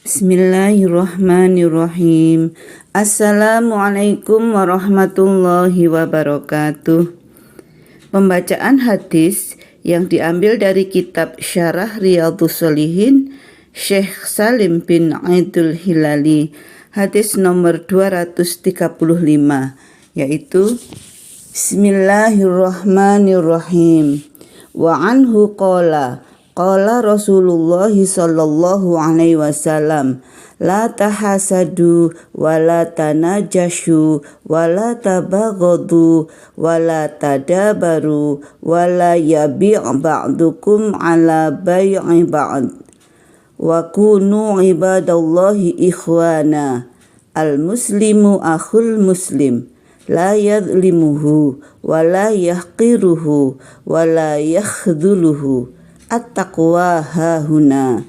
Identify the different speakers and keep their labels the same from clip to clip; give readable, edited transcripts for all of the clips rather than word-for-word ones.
Speaker 1: Bismillahirrahmanirrahim. Assalamualaikum warahmatullahi wabarakatuh. Pembacaan hadis yang diambil dari kitab Syarah Riyadhus Shalihin Syekh Salim bin Aidul Hilali, hadis nomor 235, yaitu Bismillahirrahmanirrahim. Wa anhu qala Rasulullah sallallahu alaihi wasallam, la tahasadu wa la tanajashu wa la tabaghadu wa la tadabaru wa la yabi' ba'dukum ala bai'i ba'd wa kunu ibadallahi ikhwana. Al muslimu akhul muslim, la yadhlimuhu wa la yahqiruhu wa la yakhdhuluhu. At-taqwa hahuna.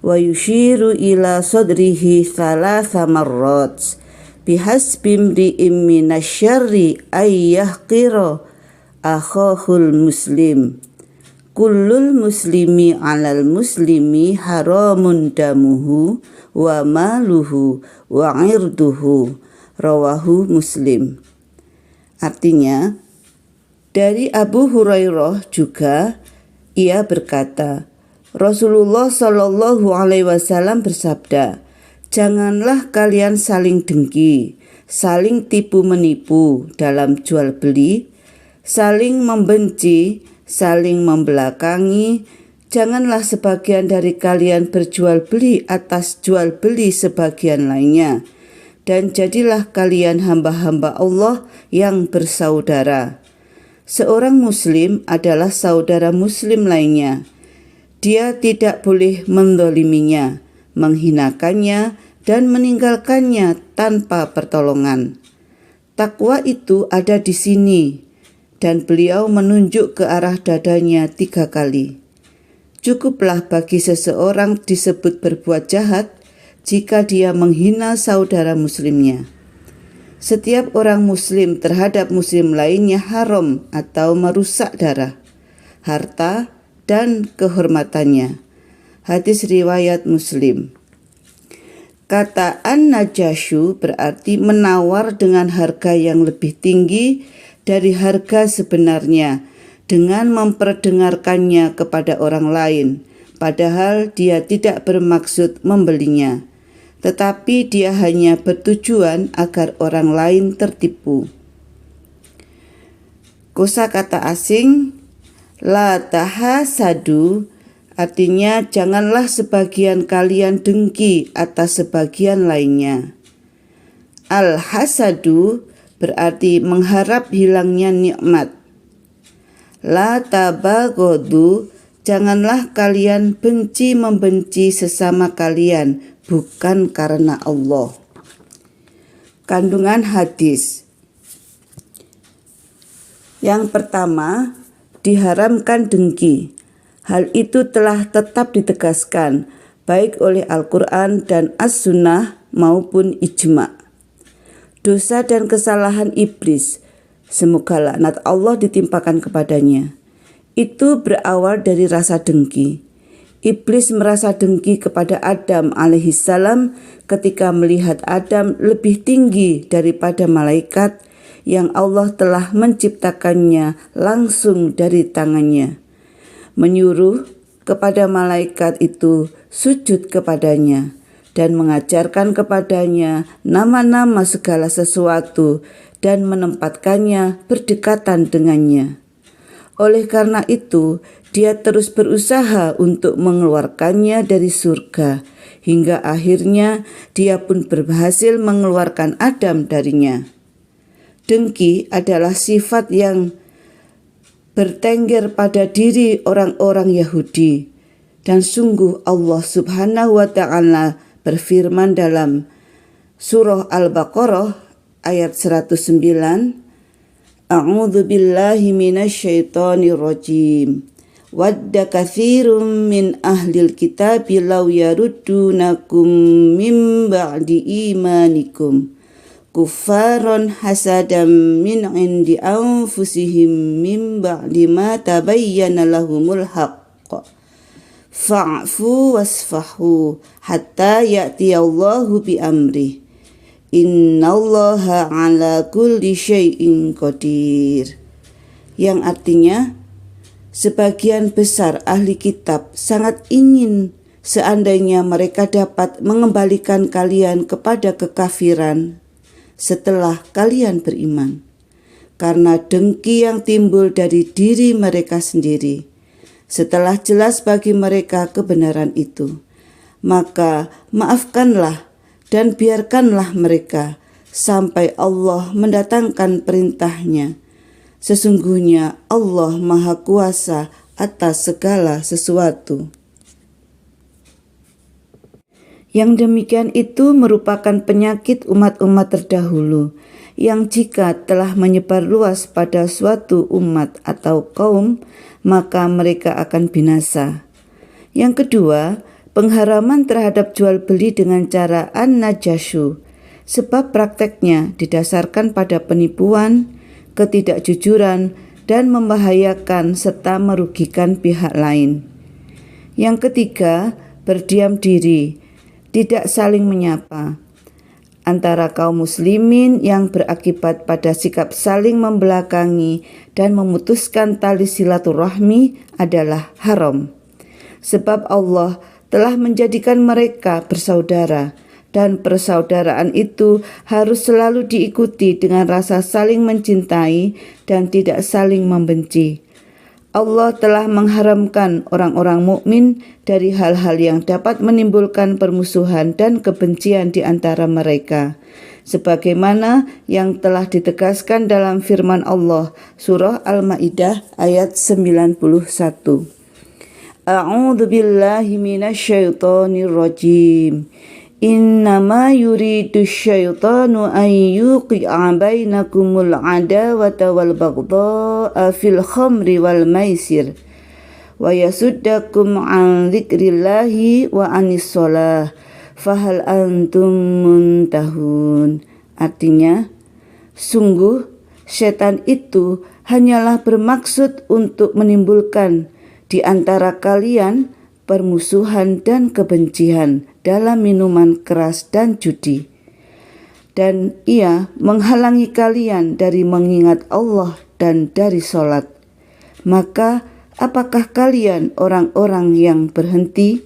Speaker 1: Wa yushiru ila sadrihi thalatha marrat. Bihasbi imri'in minasyarri ay yahqira akhahul muslim. Kullul muslimi 'alal muslimi haramun damuhu wa maluhu wa 'irduhu. Rawahu Muslim. Artinya, dari Abu Hurairah juga ia berkata, Rasulullah Shallallahu Alaihi Wasallam bersabda, janganlah kalian saling dengki, saling tipu menipu dalam jual beli, saling membenci, saling membelakangi. Janganlah sebagian dari kalian berjual beli atas jual beli sebagian lainnya, dan jadilah kalian hamba-hamba Allah yang bersaudara. Seorang muslim adalah saudara muslim lainnya. Dia tidak boleh mendoliminya, menghinakannya, dan meninggalkannya tanpa pertolongan. Takwa itu ada di sini, dan beliau menunjuk ke arah dadanya 3 kali. Cukuplah bagi seseorang disebut berbuat jahat jika dia menghina saudara muslimnya. Setiap orang muslim terhadap muslim lainnya haram atau merusak darah, harta, dan kehormatannya. Hadis riwayat Muslim. Kata an-najashu berarti menawar dengan harga yang lebih tinggi dari harga sebenarnya dengan memperdengarkannya kepada orang lain, padahal dia tidak bermaksud membelinya, tetapi dia hanya bertujuan agar orang lain tertipu. Kosakata asing la tahasadu artinya janganlah sebagian kalian dengki atas sebagian lainnya. Al-hasadu berarti mengharap hilangnya nikmat. La tabaghadu janganlah kalian benci membenci sesama kalian bukan karena Allah. Kandungan hadis. Yang pertama, diharamkan dengki. Hal itu telah tetap ditegaskan baik oleh Al-Quran dan As-Sunnah maupun ijma'. Dosa dan kesalahan iblis, semoga laknat Allah ditimpakan kepadanya, itu berawal dari rasa dengki. Iblis merasa dengki kepada Adam alaihissalam ketika melihat Adam lebih tinggi daripada malaikat yang Allah telah menciptakannya langsung dari tangannya. Menyuruh kepada malaikat itu sujud kepadanya dan mengajarkan kepadanya nama-nama segala sesuatu dan menempatkannya berdekatan dengannya. Oleh karena itu, dia terus berusaha untuk mengeluarkannya dari surga, hingga akhirnya dia pun berhasil mengeluarkan Adam darinya. Dengki adalah sifat yang bertengger pada diri orang-orang Yahudi, dan sungguh Allah Subhanahu wa Ta'ala berfirman dalam surah Al-Baqarah ayat 109, A'udzu billahi minasyaitonir rajim. Wadda katsirun min ahlil kitabi law yaruddunakum min ba'di imanikum kuffaran hasadan min indi anfusihim min ba'di ma tabayyana lahumul haqq fa'fu wasfahu hatta ya'tiyallahu bi amrih. Innallaha ala kulli syai'in qadir. Yang artinya, sebagian besar ahli kitab sangat ingin seandainya mereka dapat mengembalikan kalian kepada kekafiran setelah kalian beriman, karena dengki yang timbul dari diri mereka sendiri setelah jelas bagi mereka kebenaran itu. Maka maafkanlah dan biarkanlah mereka sampai Allah mendatangkan perintahnya. Sesungguhnya Allah Maha Kuasa atas segala sesuatu. Yang demikian itu merupakan penyakit umat-umat terdahulu, yang jika telah menyebar luas pada suatu umat atau kaum, maka mereka akan binasa. Yang kedua, pengharaman terhadap jual beli dengan cara an-najasyu, sebab prakteknya didasarkan pada penipuan, ketidakjujuran, dan membahayakan serta merugikan pihak lain. Yang ketiga, berdiam diri, tidak saling menyapa antara kaum muslimin yang berakibat pada sikap saling membelakangi dan memutuskan tali silaturahmi adalah haram. Sebab Allah telah menjadikan mereka bersaudara, dan persaudaraan itu harus selalu diikuti dengan rasa saling mencintai dan tidak saling membenci. Allah telah mengharamkan orang-orang mukmin dari hal-hal yang dapat menimbulkan permusuhan dan kebencian di antara mereka, sebagaimana yang telah ditegaskan dalam firman Allah surah Al-Maidah ayat 91. A'udzu billahi minasyaitonir rajim. Innama yuridu syaitanu an yuqi'a bainakumul adawata wal baghdha'a fil khamri wal maisir wa yasuddakum an dzikrillahi wa anis shalah fahal antum muntahun. Artinya, sungguh setan itu hanyalah bermaksud untuk menimbulkan di antara kalian permusuhan dan kebencian dalam minuman keras dan judi, dan ia menghalangi kalian dari mengingat Allah dan dari sholat. Maka apakah kalian orang-orang yang berhenti?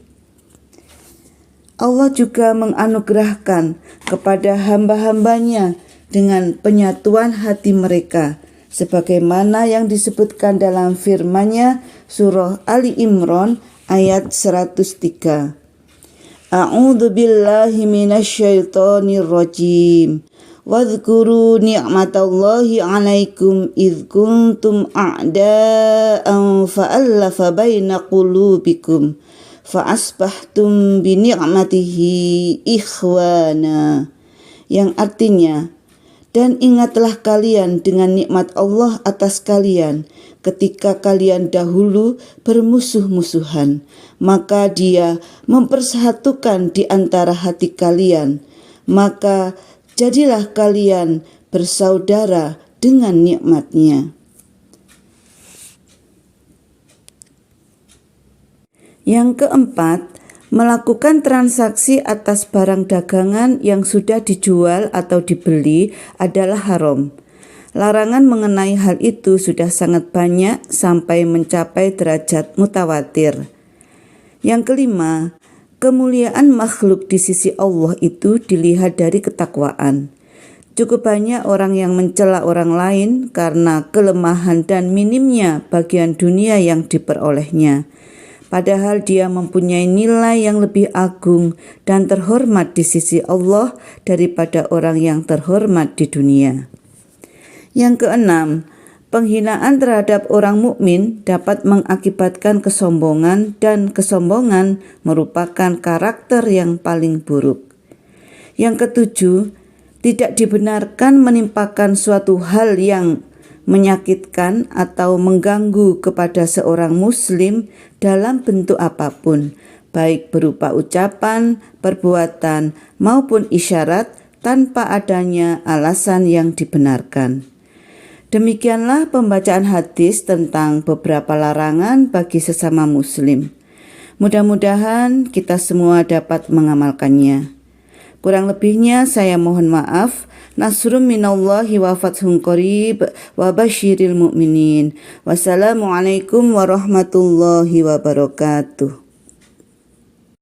Speaker 1: Allah juga menganugerahkan kepada hamba-hambanya dengan penyatuan hati mereka, sebagaimana yang disebutkan dalam firman-Nya surah Ali Imran ayat 103. A'udzu billahi minasyaitonir rajim. Wadhkuru ni'matallahi 'alaikum idz kuntum a'da'an fa'alafa baina qulubikum fa asbahtum bi ni'matihi ikhwana. Yang artinya, dan ingatlah kalian dengan nikmat Allah atas kalian ketika kalian dahulu bermusuh-musuhan, maka Dia mempersatukan di antara hati kalian, maka jadilah kalian bersaudara dengan nikmat-Nya. Yang keempat, melakukan transaksi atas barang dagangan yang sudah dijual atau dibeli adalah haram. Larangan mengenai hal itu sudah sangat banyak sampai mencapai derajat mutawatir. Yang kelima, kemuliaan makhluk di sisi Allah itu dilihat dari ketakwaan. Cukup banyak orang yang mencela orang lain karena kelemahan dan minimnya bagian dunia yang diperolehnya, padahal dia mempunyai nilai yang lebih agung dan terhormat di sisi Allah daripada orang yang terhormat di dunia. Yang keenam, penghinaan terhadap orang mukmin dapat mengakibatkan kesombongan, dan kesombongan merupakan karakter yang paling buruk. Yang ketujuh, tidak dibenarkan menimpakan suatu hal yang menyakitkan atau mengganggu kepada seorang muslim dalam bentuk apapun, baik berupa ucapan, perbuatan, maupun isyarat tanpa adanya alasan yang dibenarkan. Demikianlah pembacaan hadis tentang beberapa larangan bagi sesama muslim. Mudah-mudahan kita semua dapat mengamalkannya. Kurang lebihnya saya mohon maaf. Nasrum minallahi wa fathun qarib wa basyiril mu'minin. Wassalamualaikum warahmatullahi wabarakatuh.